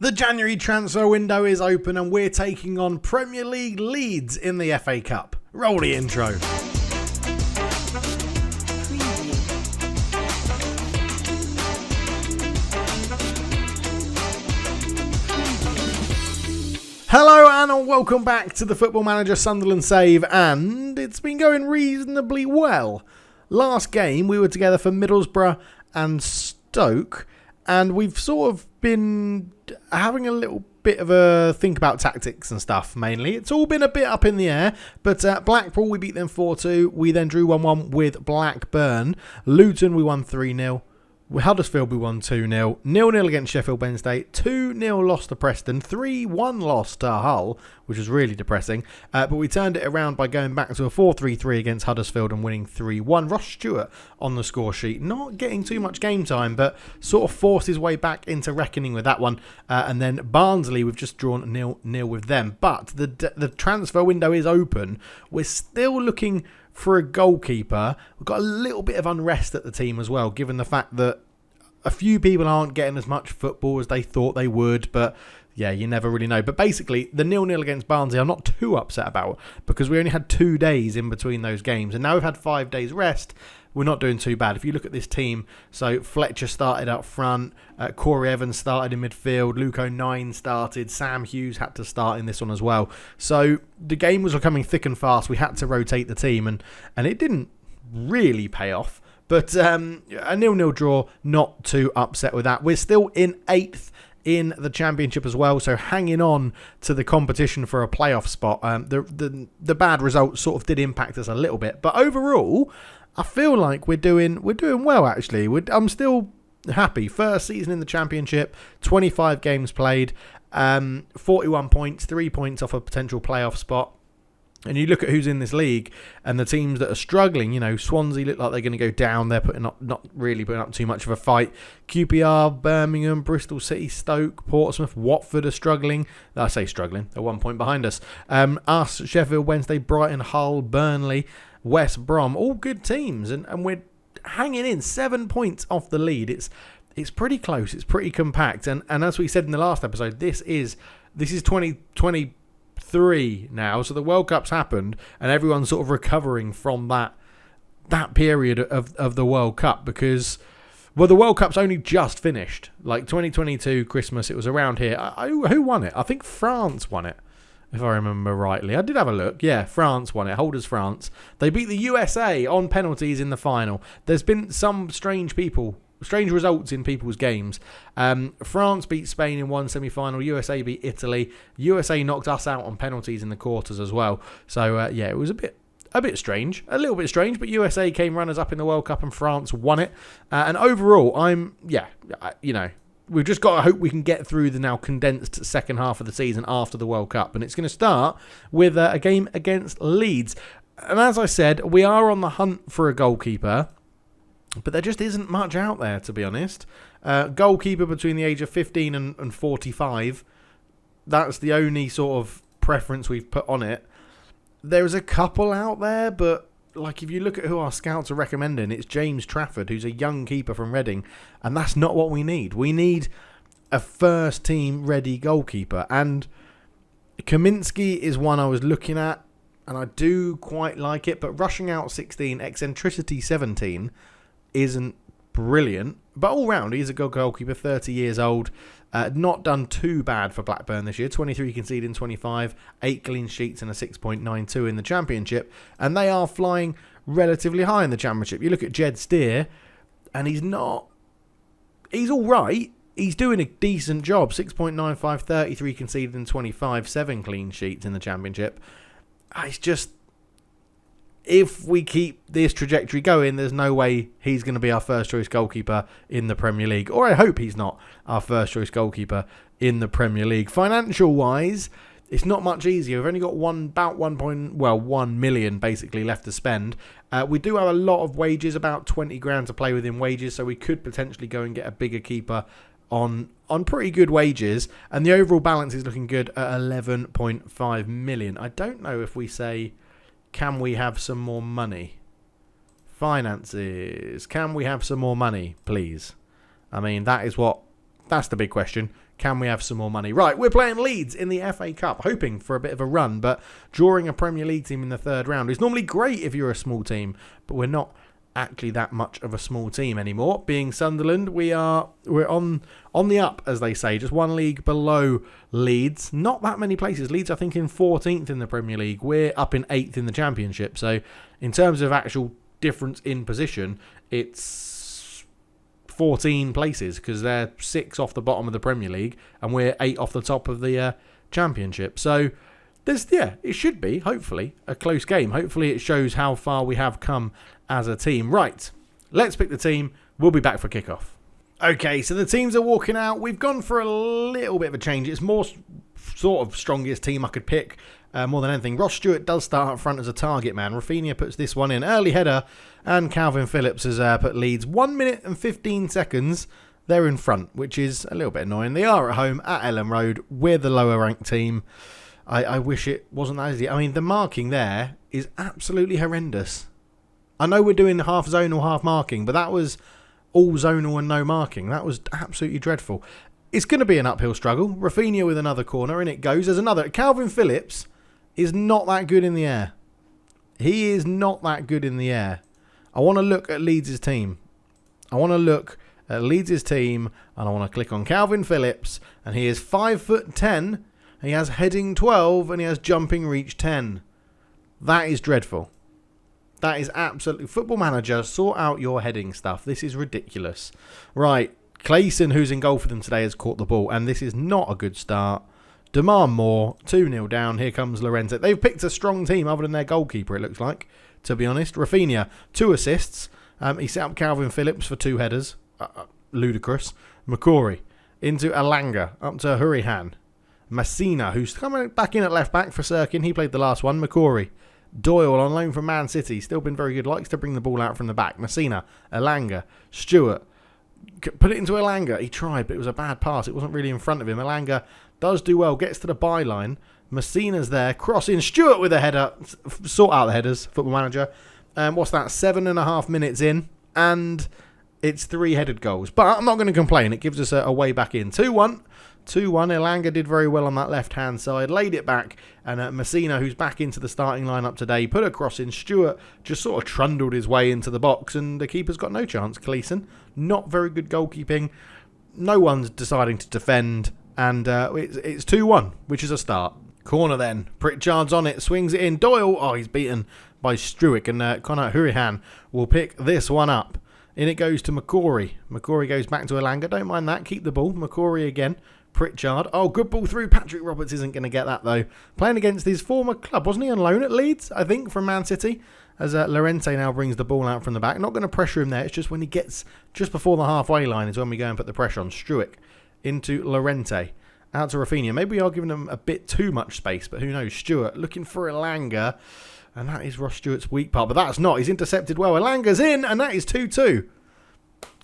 The January transfer window is open and we're taking on Premier League Leeds in the FA Cup. Roll the intro. Hello and welcome back to the Football Manager Sunderland Save, and it's been going reasonably well. Last game we were together for Middlesbrough and Stoke, and we've sort of been having a little bit of a think about tactics and stuff mainly. It's all been a bit up in the air, but Blackpool, we beat them 4-2. We then drew 1-1 with Blackburn. Luton, we won 3-0. Huddersfield, we won 2-0. 0-0 against Sheffield Wednesday. 2-0 loss to Preston. 3-1 loss to Hull, which was really depressing. But we turned it around by going back to a 4-3-3 against Huddersfield and winning 3-1. Ross Stewart on the score sheet. Not getting too much game time, but sort of forced his way back into reckoning with that one. And then Barnsley, we've just drawn 0-0 with them. But the transfer window is open. We're still looking for a goalkeeper. We've got a little bit of unrest at the team as well, given the fact that a few people aren't getting as much football as they thought they would, but yeah, you never really know. But basically, the 0-0 against Barnsley I'm not too upset about, because we only had 2 days in between those games, and now we've had 5 days rest. We're not doing too bad. If you look at this team, so Fletcher started up front, Corey Evans started in midfield, Luke O'Nien started, Sam Hughes had to start in this one as well. So the game was becoming thick and fast. We had to rotate the team, and it didn't really pay off. But a 0-0 draw, not too upset with that. We're still in 8th in the Championship as well, so hanging on to the competition for a playoff spot. The bad results sort of did impact us a little bit, but overall, I feel like we're doing well actually. I'm still happy. First season in the Championship, 25 games played, 41 points, 3 points off a potential playoff spot. And you look at who's in this league and the teams that are struggling. You know, Swansea look like they're going to go down. They're not really putting up too much of a fight. QPR, Birmingham, Bristol City, Stoke, Portsmouth, Watford are struggling. I say struggling. They're 1 point behind us. Us, Sheffield Wednesday, Brighton, Hull, Burnley, West Brom, all good teams. And we're hanging in 7 points off the lead. It's pretty close. It's pretty compact. And as we said in the last episode, this is 2023 now, so the World Cup's happened and everyone's sort of recovering from that period of the World Cup, because the World Cup's only just finished. Like 2022 Christmas, it was around here. Who won it? I think France won it, if I remember rightly. I did have a look. Yeah, France won it. Holders France. They beat the USA on penalties in the final. There's been some strange results in people's games. France beat Spain in one semi-final. USA beat Italy. USA knocked us out on penalties in the quarters as well. So yeah, it was a bit strange, a little bit strange. But USA came runners up in the World Cup and France won it. And overall, we've just got to hope we can get through the now condensed second half of the season after the World Cup, and it's going to start with a game against Leeds. And as I said, we are on the hunt for a goalkeeper. But there just isn't much out there, to be honest. Goalkeeper between the age of 15 and 45. That's the only sort of preference we've put on it. There's a couple out there, but like if you look at who our scouts are recommending, it's James Trafford, who's a young keeper from Reading, and that's not what we need. We need a first-team ready goalkeeper. And Kaminsky is one I was looking at, and I do quite like it, but rushing out 16, eccentricity 17... isn't brilliant, but all round he's a good goalkeeper, 30 years old, not done too bad for Blackburn this year. 23 conceded in 25, 8 clean sheets and a 6.92 in the Championship, and they are flying relatively high in the Championship. You look at Jed Steer and he's all right, he's doing a decent job, 6.95, 33 conceded in 25, 7 clean sheets in the Championship. It's just, if we keep this trajectory going, there's no way he's going to be our first choice goalkeeper in the Premier League. Or I hope he's not our first choice goalkeeper in the Premier League. Financial wise, it's not much easier. We've only got 1 million basically left to spend. We do have a lot of wages, about 20 grand to play with in wages, so we could potentially go and get a bigger keeper on pretty good wages. And the overall balance is looking good at 11.5 million. I don't know if we say, can we have some more money? Finances. Can we have some more money, please? I mean, that's the big question. Can we have some more money? Right, we're playing Leeds in the FA Cup, hoping for a bit of a run, but drawing a Premier League team in the third round is normally great if you're a small team, but we're not actually that much of a small team anymore. Being Sunderland, we're on the up, as they say, just one league below Leeds. Not that many places. Leeds, I think, in 14th in the Premier League. We're up in 8th in the Championship. So in terms of actual difference in position, it's 14 places because they're 6 off the bottom of the Premier League and we're 8 off the top of the Championship. So it should be, hopefully, a close game. Hopefully it shows how far we have come as a team. Right, let's pick the team. We'll be back for kickoff. Okay, so the teams are walking out. We've gone for a little bit of a change. It's more sort of strongest team I could pick more than anything. Ross Stewart does start up front as a target man. Rafinha puts this one in. Early header, and Calvin Phillips has put Leeds 1 minute and 15 seconds. They're in front, which is a little bit annoying. They are at home at Elland Road. We're the lower ranked team. I wish it wasn't that easy. I mean, the marking there is absolutely horrendous. I know we're doing half zonal, half marking, but that was all zonal and no marking. That was absolutely dreadful. It's going to be an uphill struggle. Rafinha with another corner, and it goes. There's another. Calvin Phillips is not that good in the air. He is not that good in the air. I want to look at Leeds' team. And I want to click on Calvin Phillips, and he is 5'10". He has heading 12 and he has jumping reach 10. That is dreadful. That is absolutely... Football Manager, sort out your heading stuff. This is ridiculous. Right, Clayson, who's in goal for them today, has caught the ball, and this is not a good start. Demand more. 2-0 down. Here comes Llorente. They've picked a strong team other than their goalkeeper, it looks like, to be honest. Rafinha, 2 assists. He set up Calvin Phillips for 2 headers. Ludicrous. McCrory into Alanga, up to Hurihan. Messina, who's coming back in at left back for Sirkin. He played the last one. McCrory. Doyle on loan from Man City. Still been very good. Likes to bring the ball out from the back. Messina. Alanga. Stewart. Put it into Alanga. He tried, but it was a bad pass. It wasn't really in front of him. Alanga does do well. Gets to the byline. Messina's there. Crossing. Stewart with a header. Sort out the headers. Football Manager. What's that? 7.5 minutes in. And it's 3 headed goals. But I'm not going to complain. It gives us a way back in. 2-1. 2-1. Elanga did very well on that left-hand side. Laid it back. And Messina, who's back into the starting lineup today, put a cross in. Stewart just sort of trundled his way into the box. And the keeper's got no chance. Cleason. Not very good goalkeeping. No one's deciding to defend. And it's 2-1, which is a start. Corner then. Pritchard's on it. Swings it in. Doyle. Oh, he's beaten by Struick. And Connor Hurihan will pick this one up. In it goes to McCrory. McCrory goes back to Elanga. Don't mind that. Keep the ball. McCrory again. Pritchard. Oh, good ball through. Patrick Roberts isn't going to get that, though. Playing against his former club. Wasn't he on loan at Leeds, I think, from Man City? As Llorente now brings the ball out from the back. Not going to pressure him there. It's just when he gets just before the halfway line is when we go and put the pressure on. Struick into Llorente. Out to Rafinha. Maybe we are giving him a bit too much space, but who knows. Stewart looking for Elanga. And that is Ross Stewart's weak part. But that's not. He's intercepted well. Elanga's in, and that is 2-2.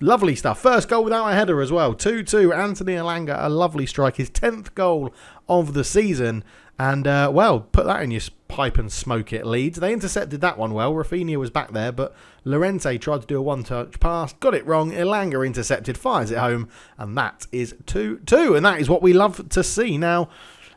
Lovely stuff. First goal without a header as well. 2-2. Anthony Elanga, a lovely strike. His 10th goal of the season. And, put that in your pipe and smoke it, Leeds. They intercepted that one well. Rafinha was back there, but Llorente tried to do a one-touch pass. Got it wrong. Elanga intercepted, fires it home. And that is 2-2. And that is what we love to see. Now,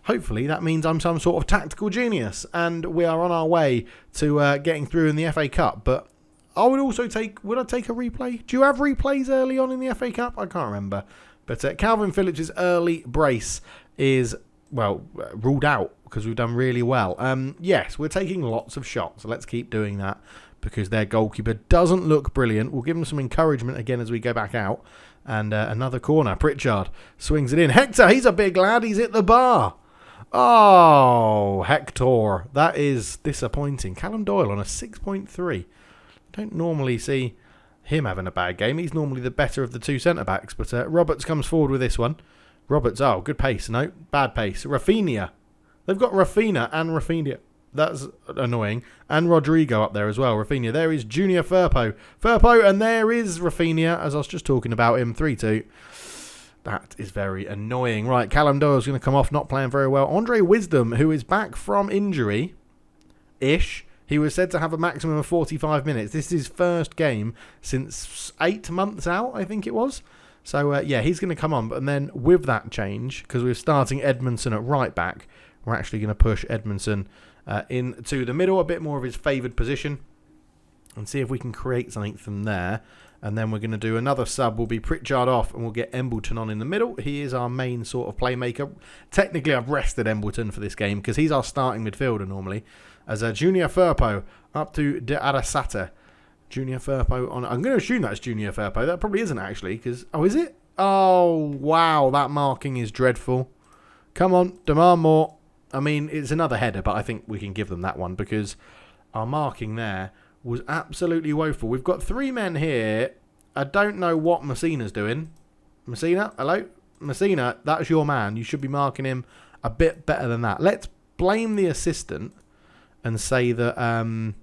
hopefully that means I'm some sort of tactical genius. And we are on our way to getting through in the FA Cup. But I would also would I take a replay? Do you have replays early on in the FA Cup? I can't remember. But Calvin Phillips' early brace is, ruled out because we've done really well. Yes, we're taking lots of shots. So let's keep doing that because their goalkeeper doesn't look brilliant. We'll give them some encouragement again as we go back out. And another corner. Pritchard swings it in. Hector, he's a big lad. He's hit the bar. Oh, Hector. That is disappointing. Callum Doyle on a 6.3. Don't normally see him having a bad game. He's normally the better of the 2 centre-backs. But Roberts comes forward with this one. Roberts, good pace. No, bad pace. Rafinha. They've got Rafinha and Rafinha. That's annoying. And Rodrigo up there as well. Rafinha. There is Junior Firpo. And there is Rafinha, as I was just talking about him. 3-2. That is very annoying. Right, Callum Doyle's going to come off, not playing very well. Andre Wisdom, who is back from injury-ish. He was said to have a maximum of 45 minutes. This is his first game since 8 months out, I think it was. So, yeah, he's going to come on. And then with that change, because we're starting Edmondson at right back, we're actually going to push Edmondson into the middle, a bit more of his favoured position, and see if we can create something from there. And then we're going to do another sub. We'll be Pritchard off, and we'll get Embleton on in the middle. He is our main sort of playmaker. Technically, I've rested Embleton for this game because he's our starting midfielder normally. As a Junior Firpo up to De Arasata. Junior Firpo on. I'm going to assume that's Junior Firpo. That probably isn't actually, because is it? Oh wow, that marking is dreadful. Come on, demand more. I mean, it's another header, but I think we can give them that one because our marking there was absolutely woeful. We've got 3 men here. I don't know what Messina's doing. Messina, hello, Messina. That's your man. You should be marking him a bit better than that. Let's blame the assistant and say that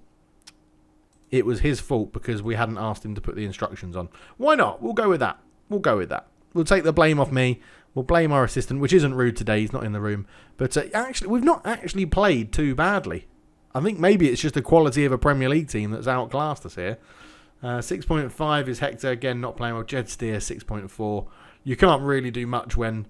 it was his fault because we hadn't asked him to put the instructions on. Why not? We'll go with that. We'll take the blame off me. We'll blame our assistant, which isn't rude today. He's not in the room. But actually, we've not actually played too badly. I think maybe it's just the quality of a Premier League team that's outclassed us here. 6.5 is Hector, again, not playing well. Jed Steer, 6.4. You can't really do much when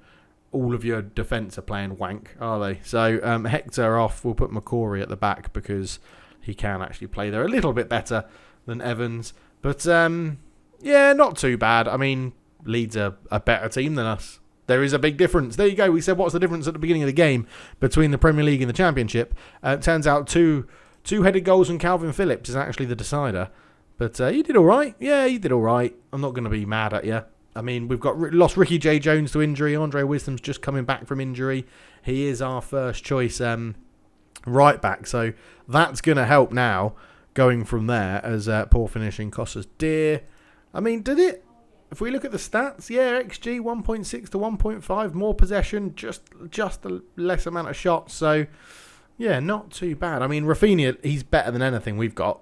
all of your defence are playing wank, are they? So Hector off. We'll put McCory at the back because he can actually play there a little bit better than Evans. But, yeah, not too bad. I mean, Leeds are a better team than us. There is a big difference. There you go. We said what's the difference at the beginning of the game between the Premier League and the Championship. It turns out two headed goals from Calvin Phillips is actually the decider. But you did all right. Yeah, you did all right. I'm not going to be mad at you. I mean, we've lost Ricky J. Jones to injury. Andre Wisdom's just coming back from injury. He is our first choice right back. So that's going to help now going from there as poor finishing cost us dear. I mean, did it? If we look at the stats, yeah, XG 1.6 to 1.5, more possession, just a less amount of shots. So, yeah, not too bad. I mean, Rafinha, he's better than anything we've got.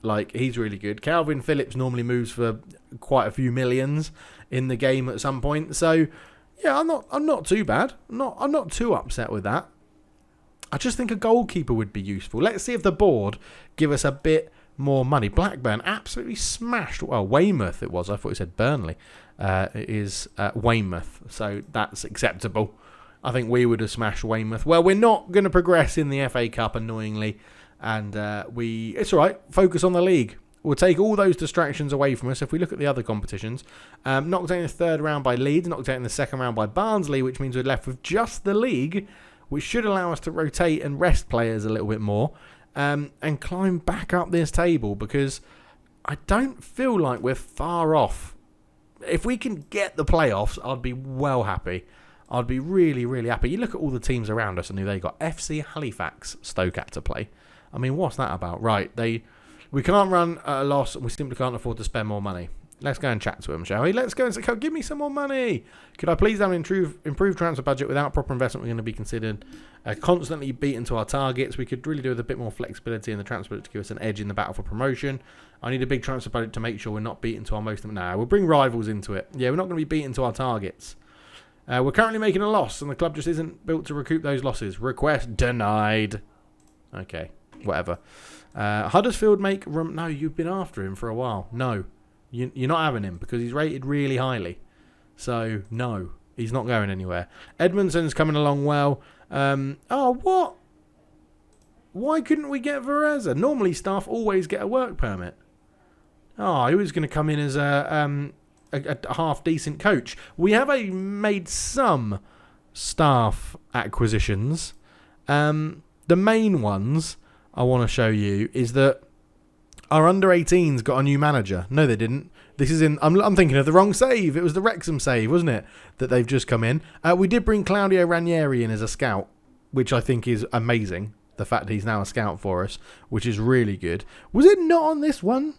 Like, he's really good. Calvin Phillips normally moves for quite a few millions in the game at some point. So, yeah, I'm not too bad. I'm not too upset with that. I just think a goalkeeper would be useful. Let's see if the board give us a bit more money. Blackburn absolutely smashed. Well, Weymouth it was. I thought it said Burnley. It is Weymouth, so that's acceptable. I think we would have smashed Weymouth. Well, we're not going to progress in the FA Cup, annoyingly, and it's all right. Focus on the league. We'll take all those distractions away from us. If we look at the other competitions, knocked out in the third round by Leeds, knocked out in the second round by Barnsley, which means we're left with just the league, which should allow us to rotate and rest players a little bit more. And climb back up this table because I don't feel like we're far off. If we can get the playoffs, I'd be well happy. I'd be really, really happy. You look at all the teams around us and who they got. FC Halifax, Stoke had to play. I mean, what's that about? Right, we can't run at a loss and we simply can't afford to spend more money. Let's go and chat to them, shall we? Let's go and say, give me some more money. Could I please have an improved transfer budget without proper investment? We're going to be considered constantly beaten to our targets. We could really do with a bit more flexibility in the transfer budget to give us an edge in the battle for promotion. I need a big transfer budget to make sure we're not beaten to our most... No, we'll bring rivals into it. Yeah, we're not going to be beaten to our targets. We're currently making a loss and the club just isn't built to recoup those losses. Request denied. Okay, whatever. Huddersfield make room... No, you've been after him for a while. No. You're not having him because he's rated really highly. So, no, he's not going anywhere. Edmondson's coming along well. What? Why couldn't we get Vereza? Normally, staff always get a work permit. He was going to come in as a half-decent coach. We have made some staff acquisitions. The main ones I want to show you is that our under-18s got a new manager. No, they didn't. This is in... I'm thinking of the wrong save. It was the Wrexham save, wasn't it? That they've just come in. We did bring Claudio Ranieri in as a scout, which I think is amazing. The fact that he's now a scout for us, which is really good. Was it not on this one?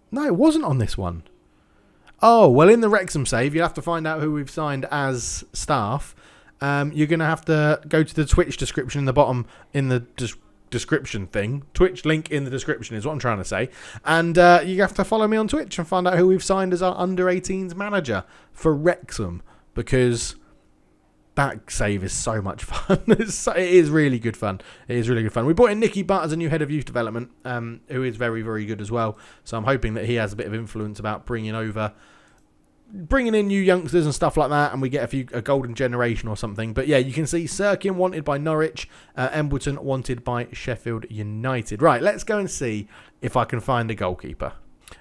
No, it wasn't on this one. Oh, well, in the Wrexham save, you have to find out who we've signed as staff. You're going to have to go to the Twitch description in the bottom in the description thing. Twitch link in the description is what I'm trying to say. And you have to follow me on Twitch and find out who we've signed as our under-18s manager for Wrexham, because that save is so much fun. It is really good fun. It is really good fun. We brought in Nicky Butt as a new head of youth development, who is very, very good as well. So I'm hoping that he has a bit of influence about bringing over bringing in new youngsters and stuff like that, and we get a golden generation or something. But yeah, you can see Sirkin wanted by Norwich, Embleton wanted by Sheffield United. Right, let's go and see if I can find a goalkeeper.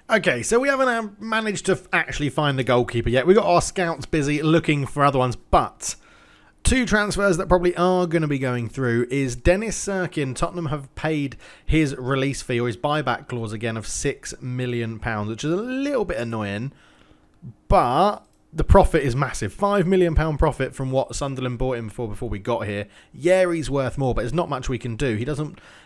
Okay, so we haven't managed to actually find the goalkeeper yet. We've got our scouts busy looking for other ones, but two transfers that probably are going to be going through is Dennis Sirkin. Tottenham have paid his release fee or his buyback clause again of £6 million, which is a little bit annoying, but the profit is massive. £5 million profit from what Sunderland bought him for before we got here. Yeah, he's worth more, but there's not much we can do.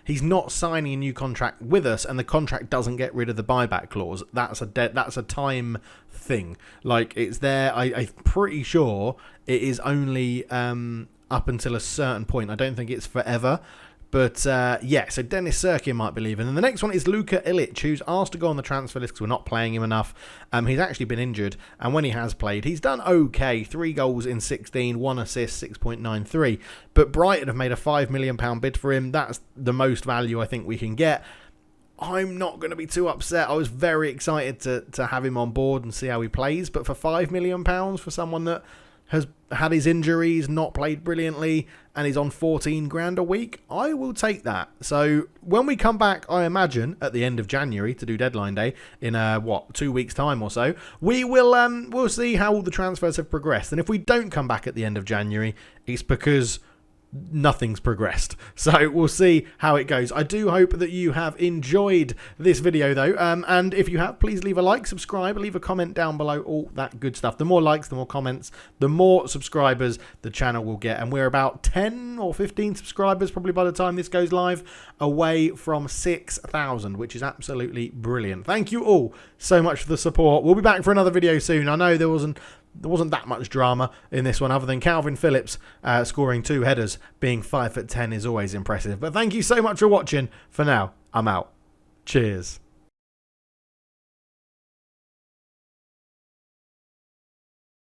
He's not signing a new contract with us, and the contract doesn't get rid of the buyback clause. That's a time thing. Like, it's there. I'm pretty sure it is only up until a certain point. I don't think it's forever. But, yeah, so Dennis Sirkin might be leaving. And the next one is Luka Ilic, who's asked to go on the transfer list because we're not playing him enough. He's actually been injured, and when he has played, he's done okay. 3 goals in 16, 1 assist, 6.93. But Brighton have made a £5 million bid for him. That's the most value I think we can get. I'm not going to be too upset. I was very excited to have him on board and see how he plays. But for £5 million for someone that has had his injuries, not played brilliantly, and he's on 14 grand a week, I will take that. So when we come back, I imagine at the end of January to do deadline day in 2 weeks time or so, we'll see how all the transfers have progressed. And if we don't come back at the end of January, it's because nothing's progressed. So we'll see how it goes. I do hope that you have enjoyed this video though, and if you have, please leave a like, subscribe, leave a comment down below, all that good stuff. The more likes, the more comments, the more subscribers the channel will get, and we're about 10 or 15 subscribers probably by the time this goes live, away from 6,000, which is absolutely brilliant. Thank you all so much for the support. We'll be back for another video soon. I know there wasn't that much drama in this one other than Calvin Phillips scoring 2 headers. Being 5'10" is always impressive. But thank you so much for watching. For now, I'm out. Cheers.